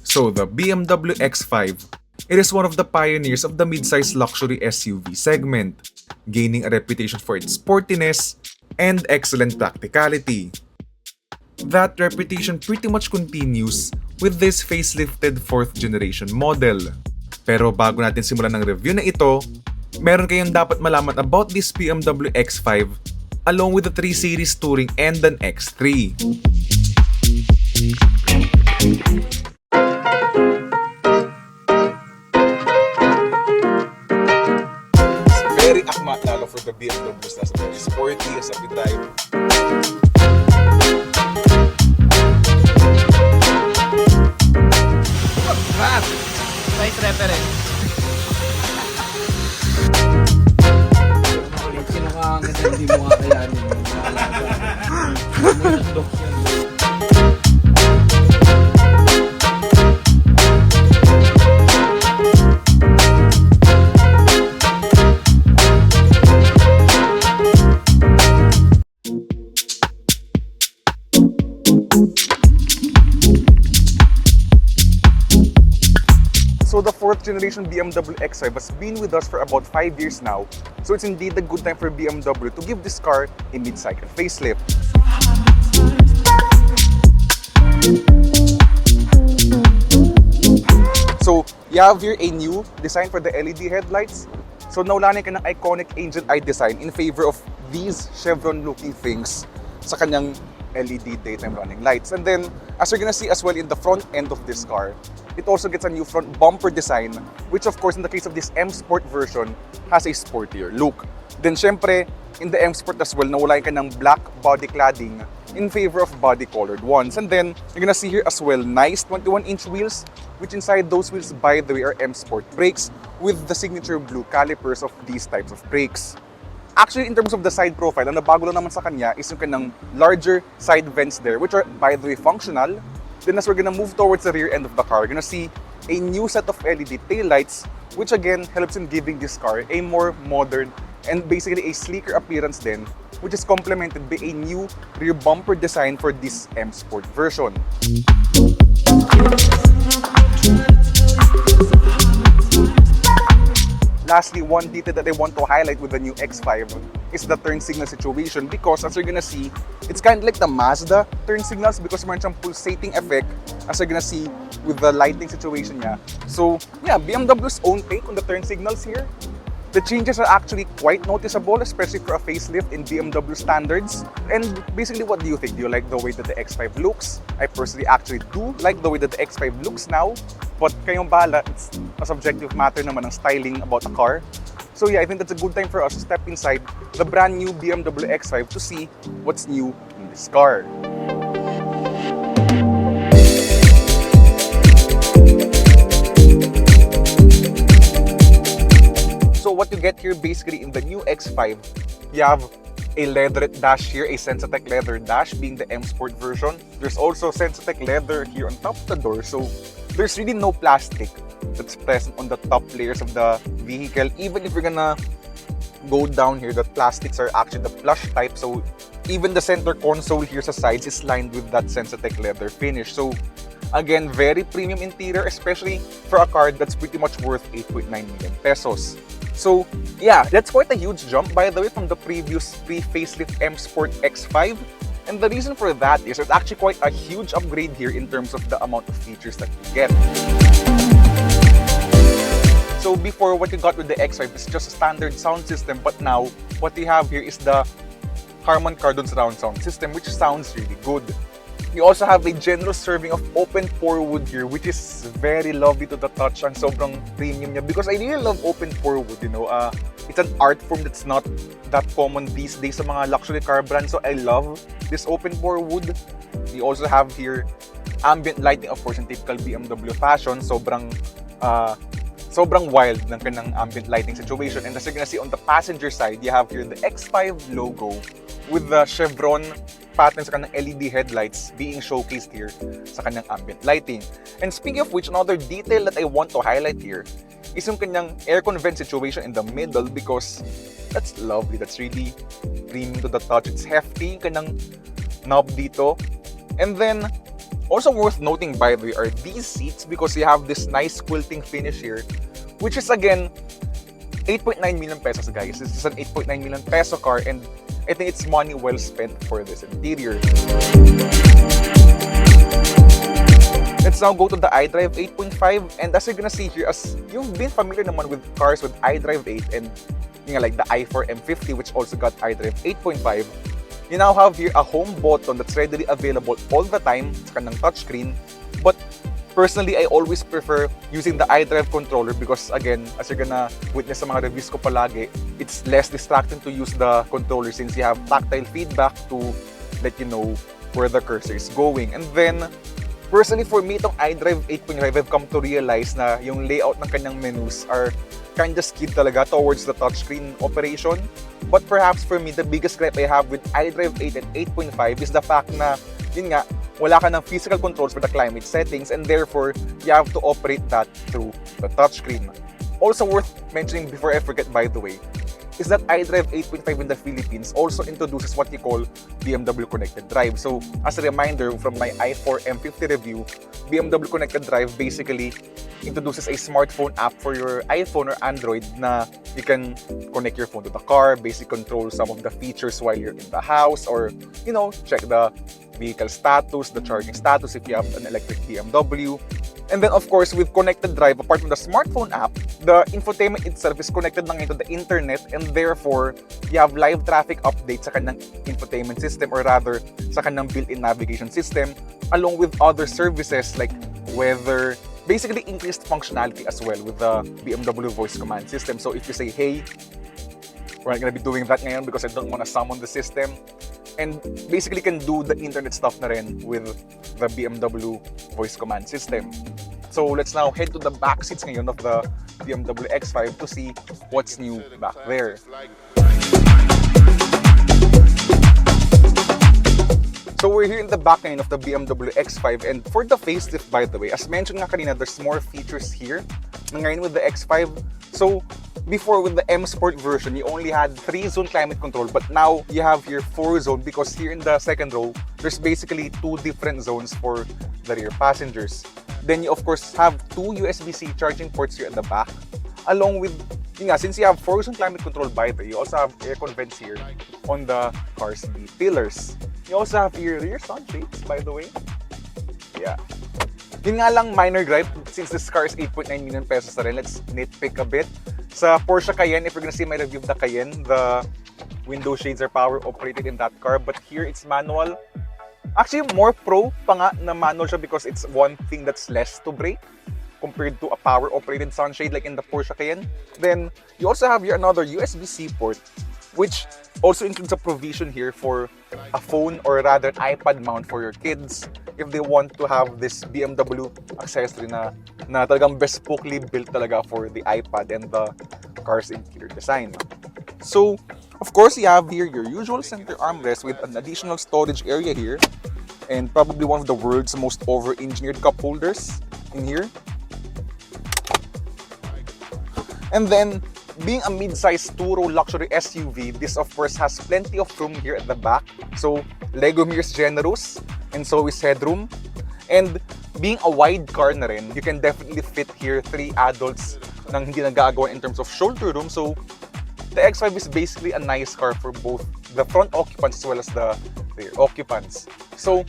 So the BMW X5, it is one of the pioneers of the mid-size luxury SUV segment, gaining a reputation for its sportiness and excellent practicality. That reputation pretty much continues with this facelifted 4th generation model. Pero bago natin simulan ng review na ito, meron kayong dapat malaman about this BMW X5 along with the 3 Series Touring and an X3. Very akma lalo for the BMWs na very sporty as every time. Rap! Size reference. Pag kinakaangat na hindi mo kakayanin mo. May sandok yan. So the 4th generation BMW X5 has been with us for about 5 years now. So it's indeed a good time for BMW to give this car a mid-cycle facelift. So you have here a new design for the LED headlights. So naulanan ka ng iconic Angel Eye design in favor of these chevron-looking things sa kanyang LED daytime running lights. And then, as you're gonna see as well in the front end of this car, it also gets a new front bumper design, which of course in the case of this M Sport version, has a sportier look. Then syempre, in the M Sport as well, nawalayan ka ng black body cladding in favor of body-colored ones. And then, you're gonna see here as well, nice 21-inch wheels, which inside those wheels, by the way, are M Sport brakes with the signature blue calipers of these types of brakes. Actually, in terms of the side profile, ang nabago lang naman sa kanya is yung kanyang larger side vents there, which are, by the way, functional. Then as we're gonna move towards the rear end of the car, you're gonna see a new set of LED taillights, which again helps in giving this car a more modern and basically a sleeker appearance then, which is complemented by a new rear bumper design for this M Sport version. Lastly, one detail that I want to highlight with the new X5 is the turn signal situation, because as you're gonna see, it's kind of like the Mazda turn signals because meron siyang pulsating effect as you're gonna see with the lighting situation niya. So yeah, BMW's own take on the turn signals here. The changes are actually quite noticeable, especially for a facelift in BMW standards. And basically, what do you think? Do you like the way that the X5 looks? I personally actually do like the way that the X5 looks now. But kayong bahala, it's a subjective matter naman ng styling about a car. So yeah, I think that's a good time for us to step inside the brand new BMW X5 to see what's new in this car. So what you get here basically in the new X5, you have a leatherette dash here, a Sensatec leather dash being the M Sport version. There's also Sensatec leather here on top of the door, so there's really no plastic that's present on the top layers of the vehicle. Even if you're gonna go down here, the plastics are actually the plush type, so even the center console here sa sides is lined with that Sensatec leather finish. So again, very premium interior, especially for a car that's pretty much worth 8.9 million pesos. So yeah, that's quite a huge jump, by the way, from the previous pre-facelift M Sport X5. And the reason for that is it's actually quite a huge upgrade here in terms of the amount of features that you get. So before, what you got with the X5 is just a standard sound system, but now what you have here is the Harman Kardon surround sound system, which sounds really good. You also have a generous serving of open pore wood here, which is very lovely to the touch. Ang sobrang premium niya because I really love open pore wood, you know. It's an art form that's not that common these days sa mga luxury car brands. So I love this open pore wood. You also have here ambient lighting, of course, in typical BMW fashion. Sobrang wild ng kanang ambient lighting situation. And as you're gonna see on the passenger side, you have here the X5 logo with the chevron pattern sa kanyang LED headlights being showcased here sa kanyang ambient lighting. And speaking of which, another detail that I want to highlight here is yung kanyang aircon vent situation in the middle because that's lovely. That's really premium to the touch. It's hefty, yung kanyang knob dito. And then, Also worth noting, by the way, are these seats because you have this nice quilting finish here, which is again 8.9 million pesos, guys. This is an 8.9 million peso car, and I think it's money well spent for this interior. Let's now go to the iDrive 8.5, and as you're gonna see here, as you've been familiar naman with cars with iDrive 8 and like the i4 M50, which also got iDrive 8.5, you now have here a home button that's readily available all the time sa kanang touchscreen. But personally, I always prefer using the iDrive controller because again, as you're gonna witness sa mga reviews ko palagi, it's less distracting to use the controller since you have tactile feedback to let you know where the cursor is going. And then, personally for me, itong iDrive 8.5, I've come to realize na yung layout ng kanyang menus are kind of skewed talaga towards the touchscreen operation. But perhaps for me, the biggest gripe I have with iDrive 8 and 8.5 is the fact na, yun nga, wala ka ng physical controls for the climate settings and therefore, you have to operate that through the touchscreen. Also worth mentioning before I forget, by the way, is that iDrive 8.5 in the Philippines also introduces what you call BMW Connected Drive. So, as a reminder from my i4 M50 review, BMW Connected Drive basically introduces a smartphone app for your iPhone or Android na you can connect your phone to the car, basically control some of the features while you're in the house, or, you know, check the vehicle status, the charging status if you have an electric BMW. And then, of course, with Connected Drive, apart from the smartphone app, the infotainment itself is connected na ngayon to the internet, and therefore, you have live traffic updates sa kanyang infotainment system, or rather, sa kanyang built-in navigation system, along with other services like weather, basically increased functionality as well with the BMW voice command system. So if you say, hey, we're not gonna be doing that ngayon because I don't wanna summon the system, and basically can do the internet stuff na rin with the BMW voice command system. So let's now head to the back seats ngayon of the BMW X5 to see what's new back there. So we're here in the back ngayon of the BMW X5, and for the facelift, by the way, as mentioned nga kanina, there's more features here na ngayon with the X5. So before with the M Sport version, you only had 3-zone climate control, but now you have here 4-zone because here in the second row, there's basically 2 different zones for the rear passengers. Then you of course have 2 USB-C charging ports here at the back, along with, since you have 4-zone climate control, by the way, you also have aircon vents here on the car's B pillars. You also have your rear sunshades, by the way. Yeah. Yun nga lang, minor gripe, since this car is 8.9 million pesos na rin, let's nitpick a bit. Sa Porsche Cayenne, if you're gonna see my review of the Cayenne, the window shades are power operated in that car, but here it's manual. Actually, more pro pa nga na manual siya because it's one thing that's less to break compared to a power operated sunshade like in the Porsche Cayenne. Then, you also have here another USB-C port, which also includes a provision here for a phone or rather an iPad mount for your kids if they want to have this BMW accessory na talagang bespokely built talaga for the iPad and the car's interior design. So, of course, you have here your usual center armrest with an additional storage area here and probably one of the world's most over-engineered cup holders in here. And then, being a mid-size 2-row luxury SUV, this of course has plenty of room here at the back. So, legroom here is generous, and so is headroom. And being a wide car na rin, you can definitely fit here 3 adults nang hindi nagagawa in terms of shoulder room. So, the X5 is basically a nice car for both the front occupants as well as the rear occupants. So,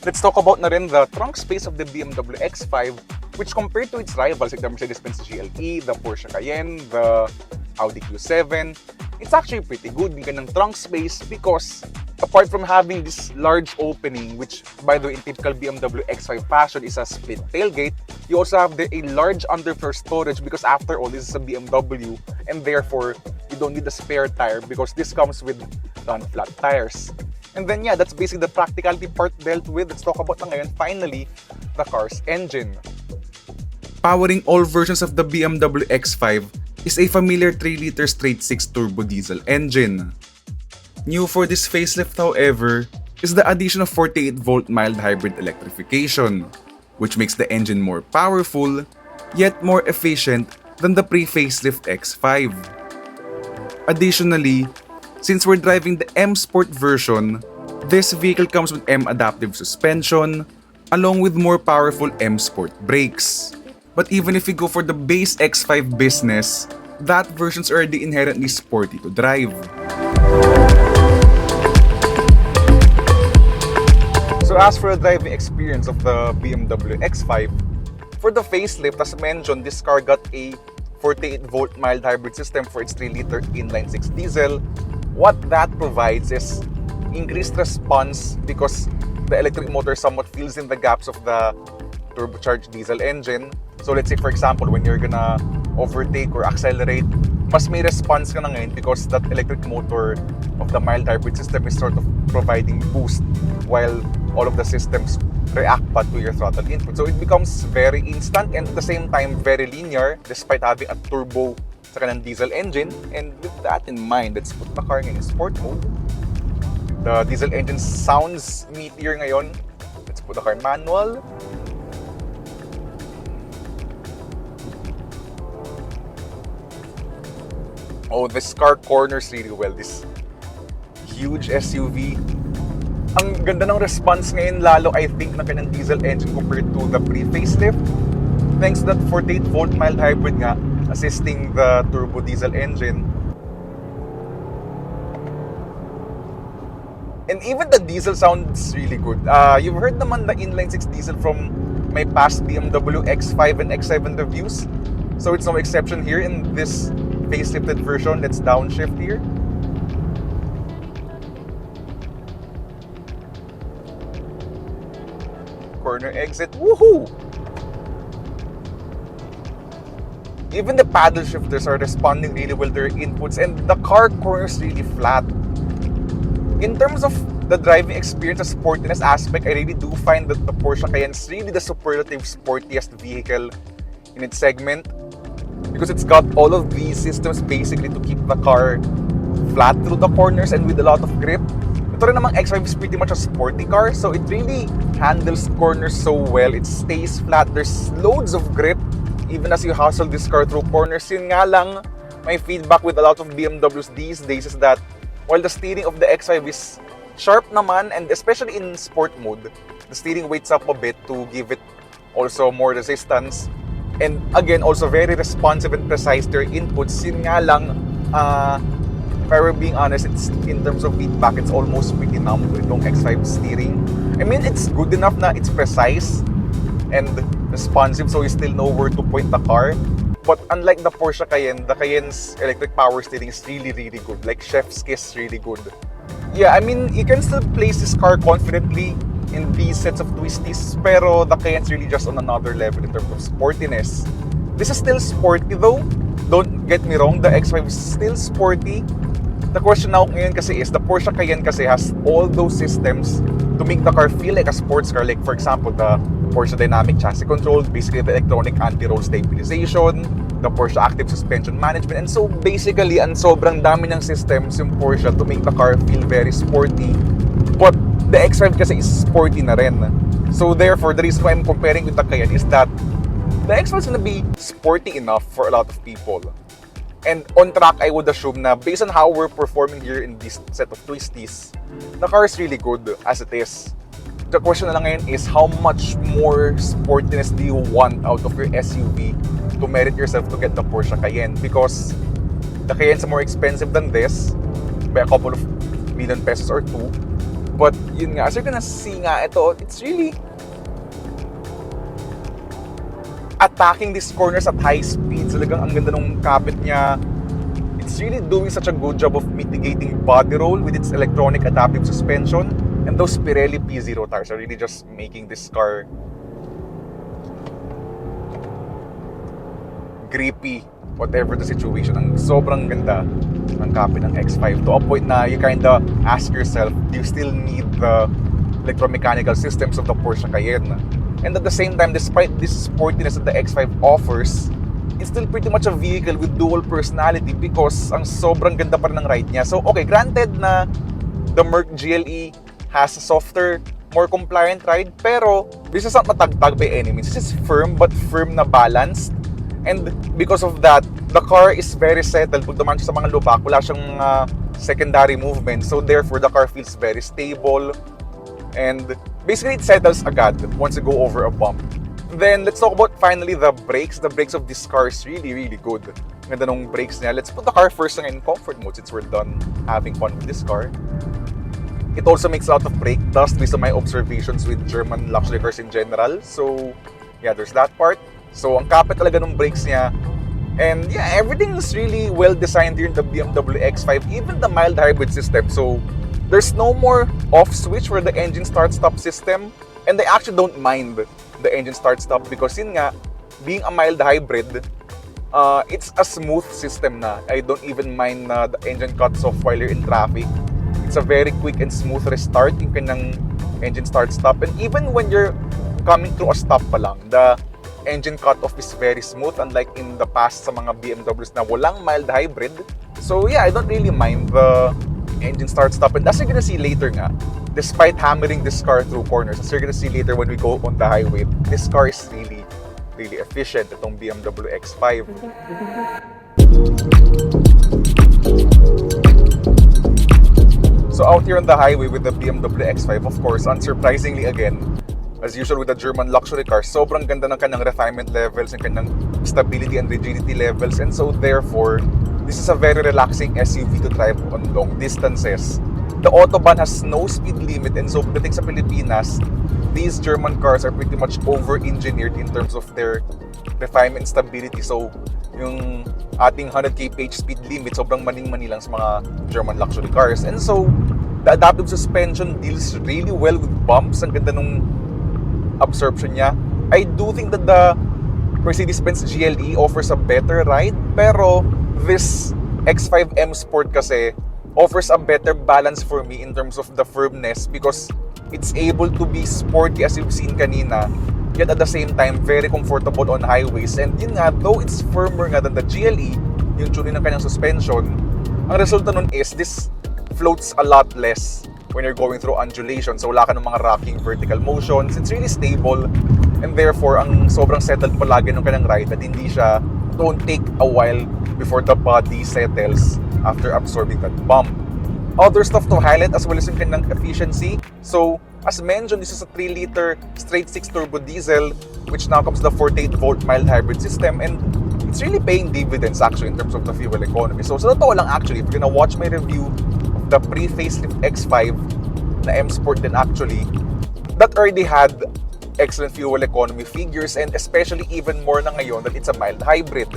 let's talk about na rin the trunk space of the BMW X5, which compared to its rivals like the Mercedes-Benz GLE, the Porsche Cayenne, the Audi Q7, it's actually pretty good yung kanyang trunk space because apart from having this large opening, which by the way in typical BMW X5 fashion is a split tailgate, you also have there a large underfloor storage because after all, this is a BMW and therefore you don't need a spare tire because this comes with run-flat tires. And then yeah, that's basically the practicality part dealt with. Let's talk about na ngayon, finally, the car's engine. Powering all versions of the BMW X5 is a familiar 3-liter straight-six turbo diesel engine. New for this facelift, however, is the addition of 48-volt mild hybrid electrification, which makes the engine more powerful, yet more efficient than the pre-facelift X5. Additionally, since we're driving the M Sport version, this vehicle comes with M adaptive suspension, along with more powerful M Sport brakes. But even if we go for the base X5 business, that version's already inherently sporty to drive. So as for the driving experience of the BMW X5, for the facelift, as mentioned, this car got a 48-volt mild hybrid system for its 3-liter inline-6 diesel. What that provides is increased response because the electric motor somewhat fills in the gaps of the turbocharged diesel engine. So let's say for example, when you're gonna overtake or accelerate, mas may response ka na ngayon because that electric motor of the mild hybrid system is sort of providing boost while all of the systems react pa to your throttle input. So it becomes very instant and at the same time very linear despite having a turbo sa kanang diesel engine. And with that in mind, let's put the car in sport mode. The diesel engine sounds meatier ngayon. Let's put the car in manual. Oh, this car corners really well. This huge SUV. Ang ganda ng response ngayon lalo I think na kanyang diesel engine compared to the pre-facelift. Thanks to that 48-volt mild hybrid nga assisting the turbo diesel engine. And even the diesel sounds really good. You've heard naman the inline-6 diesel from my past BMW X5 and X7 reviews. So it's no exception here in this facelifted version. Let's downshift here. Corner exit. Woohoo! Even the paddle shifters are responding really well to their inputs and the car corners really flat. In terms of the driving experience, the sportiness aspect, I really do find that the Porsche Cayenne is really the superlative sportiest vehicle in its segment because it's got all of these systems basically to keep the car flat through the corners and with a lot of grip. Ito rin namang X5 is pretty much a sporty car, so it really handles corners so well. It stays flat. There's loads of grip even as you hustle this car through corners. Yun nga lang, my feedback with a lot of BMWs these days is that while the steering of the X5 is sharp naman, and especially in sport mode, the steering weights up a bit to give it also more resistance. And again, also very responsive and precise to your inputs. Yun nga lang, if I were being honest, it's in terms of feedback, it's almost pretty numb with itong X5 steering. I mean, it's good enough na it's precise and responsive so you still know where to point the car. But unlike the Porsche Cayenne, the Cayenne's electric power steering is really, really good. Like chef's kiss, really good. Yeah, I mean, you can still place this car confidently in these sets of twisties, pero the Cayenne's really just on another level in terms of sportiness. This is still sporty though. Don't get me wrong, the X5 is still sporty. The question now ngayon kasi is, the Porsche Cayenne kasi has all those systems to make the car feel like a sports car. Like for example, the Porsche Dynamic Chassis Control, basically the electronic anti-roll stabilization, the Porsche Active Suspension Management, and so basically, ang sobrang dami ng systems yung Porsche to make the car feel very sporty. But the X5 kasi is sporty na rin. So therefore, the reason why I'm comparing with the Cayenne is that the X5 is gonna be sporty enough for a lot of people. And on track, I would assume na based on how we're performing here in this set of twisties, the car is really good as it is. The question na lang ngayon is how much more sportiness do you want out of your SUV to merit yourself to get the Porsche Cayenne? Because the Cayenne is more expensive than this by a couple of million pesos or two. But yun nga, as you're gonna see nga, ito, it's really attacking these corners at high speed. Talagang ang ganda nung kapit niya. It's really doing such a good job of mitigating body roll with its electronic adaptive suspension. And those Pirelli P0 tires are really just making this car grippy, whatever the situation. Ang sobrang ganda ng kapit ng X5 to a point na you kinda ask yourself, do you still need the electromechanical systems of the Porsche Cayenne? And at the same time, despite this sportiness that the X5 offers, it's still pretty much a vehicle with dual personality because ang sobrang ganda pa rin ng ride niya. So, okay, granted na the Merc GLE has a softer, more compliant ride, pero this is not matagtag by any means. This is firm, but firm na balanced. And because of that, the car is very settled. Pag dumaan siya sa mga lubak, wala siyang secondary movement. So therefore, the car feels very stable. And basically it settles agad once you go over a bump. Then let's talk about finally the brakes. The brakes of this car is really, really good. Ganda nung brakes niya. Let's put the car first in comfort mode since we're done having fun with this car. It also makes a lot of brake dust based on my observations with German luxury cars in general. So yeah, there's that part. So ang kapit talaga ng brakes niya. And yeah, everything is really well designed here in the BMW X5, even the mild hybrid system. So there's no more off switch for the engine start-stop system. And I actually don't mind the engine start-stop because yun nga, being a mild hybrid, it's a smooth system na. I don't even mind na the engine cuts off while you're in traffic. It's a very quick and smooth restart yung kanyang engine start-stop. And even when you're coming through a stop pa lang, the engine cut-off is very smooth, unlike in the past sa mga BMWs na walang mild hybrid. So yeah, I don't really mind the engine start-stop. And as you're gonna see later nga, despite hammering this car through corners, as you're gonna see later when we go on the highway, this car is really, really efficient, itong BMW X5. So out here on the highway with the BMW X5, of course, unsurprisingly again, as usual with the German luxury cars, sobrang ganda ng kanyang refinement levels and kanyang stability and rigidity levels. And so therefore, this is a very relaxing SUV to drive on long distances. The Autobahn has no speed limit, and so pagdating sa Pilipinas, these German cars are pretty much over-engineered in terms of their refinement and stability. So yung ating 100 kph speed limit, sobrang maning-mani lang sa mga German luxury cars. And so, the adaptive suspension deals really well with bumps. Ang ganda nung absorption niya. I do think that the Mercedes-Benz GLE offers a better ride, pero this X5 M Sport kasi offers a better balance for me in terms of the firmness because it's able to be sporty as you've seen kanina, yet at the same time, very comfortable on highways. And yun nga, though it's firmer nga than the GLE, yung tuning ng kanyang suspension, ang resulta nun is this floats a lot less when you're going through undulation. So wala ka ng mga rocking vertical motions. It's really stable, and therefore, ang sobrang settled palagi ng kanyang ride at hindi siya don't take a while before the body settles after absorbing that bump. Other stuff to highlight as well as yung kanyang efficiency. So, as mentioned, this is a 3-liter straight-six turbo diesel which now comes with a 48-volt mild hybrid system, and it's really paying dividends actually in terms of the fuel economy. So, sa totoo lang actually, if you're gonna watch my review of the pre-facelift X5 na M Sport din actually, that already had excellent fuel economy figures, and especially even more na ngayon that it's a mild hybrid.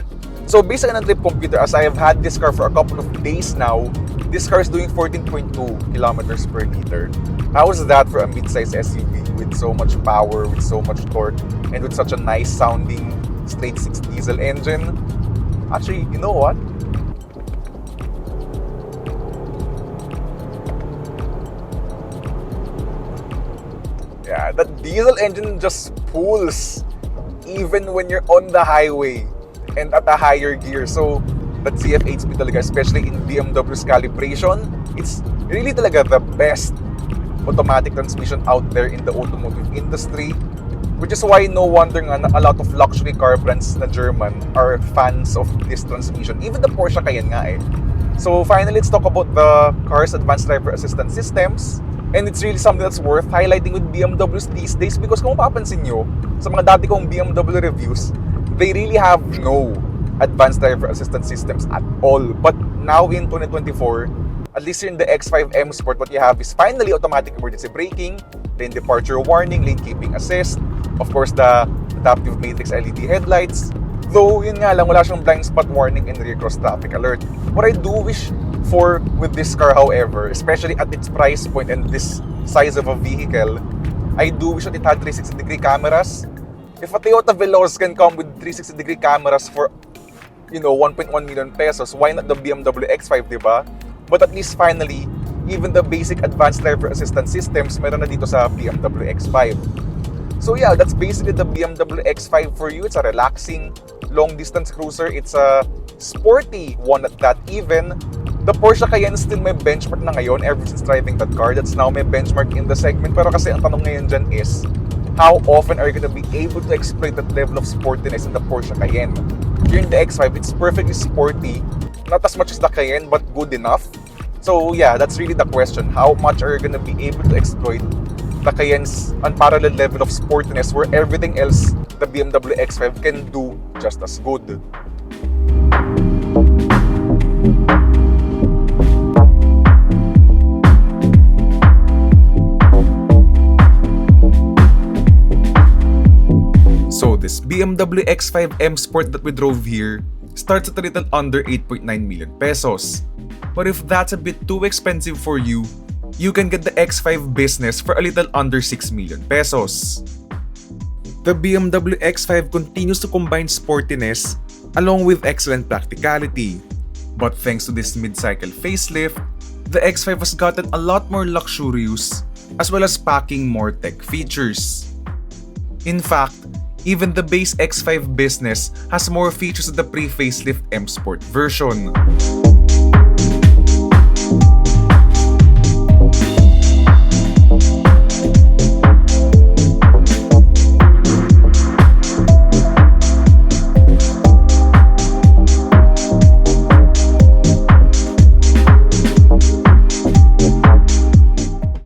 So based on a trip computer, as I have had this car for a couple of days now, this car is doing 14.2 kilometers per liter. How is that for a mid-size SUV with so much power, with so much torque, and with such a nice sounding straight-six diesel engine? Actually, you know what? Yeah, that diesel engine just pulls even when you're on the highway and at a higher gear. So that CF8 speed talaga, especially in BMW's calibration, it's really talaga the best automatic transmission out there in the automotive industry, which is why no wonder nga na a lot of luxury car brands na German are fans of this transmission. Even the Porsche Cayenne nga eh. So finally, let's talk about the car's advanced driver assistance systems. And it's really something that's worth highlighting with BMWs these days because kung mapapansin nyo, sa mga dati kong BMW reviews, they really have no advanced driver assistance systems at all. But now in 2024, at least in the X5 M Sport, what you have is finally automatic emergency braking, lane departure warning, lane keeping assist, of course the adaptive matrix LED headlights. Though yun nga lang, wala siyang blind spot warning and rear cross traffic alert. What I do wish for with this car, however, especially at its price point and this size of a vehicle, I do wish that it had 360-degree cameras. If a Toyota Veloz can come with 360-degree cameras for, 1.1 million pesos, why not the BMW X5, diba? But at least finally, even the basic advanced driver assistance systems, meron na dito sa BMW X5. So yeah, that's basically the BMW X5 for you. It's a relaxing, long-distance cruiser. It's a sporty one at that even. The Porsche Cayenne still may benchmark na ngayon ever since driving that car. That's now may benchmark in the segment. Pero kasi ang tanong ngayon dyan is, how often are you going to be able to exploit that level of sportiness in the Porsche Cayenne? Here in the X5, it's perfectly sporty. Not as much as the Cayenne, but good enough. So yeah, that's really the question. How much are you going to be able to exploit the Cayenne's unparalleled level of sportiness where everything else the BMW X5 can do just as good. So this BMW X5 M Sport that we drove here starts at a little under 8.9 million pesos. But if that's a bit too expensive for you, you can get the X5 Business for a little under 6 million pesos. The BMW X5 continues to combine sportiness along with excellent practicality. But thanks to this mid-cycle facelift, the X5 has gotten a lot more luxurious as well as packing more tech features. In fact, even the base X5 Business has more features than the pre-facelift M Sport version.